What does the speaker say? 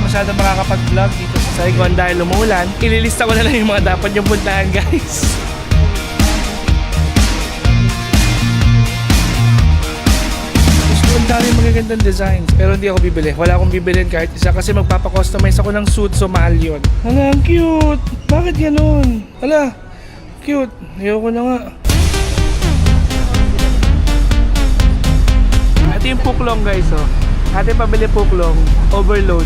masyadong makakapag-vlog dito sa Saigon dahil umuulan. Ililista ko na lang yung mga dapat yung puntahan, guys. Ang daming magagandang designs pero hindi ako bibili. Wala akong bibilin kahit isa kasi magpapakustomize ako ng suit, so mahal yun. Hala, ang cute! Bakit ganun? Hala, cute. Ayoko na nga. Ito yung puklong, guys, oh. Ate pabili puklong. Overload.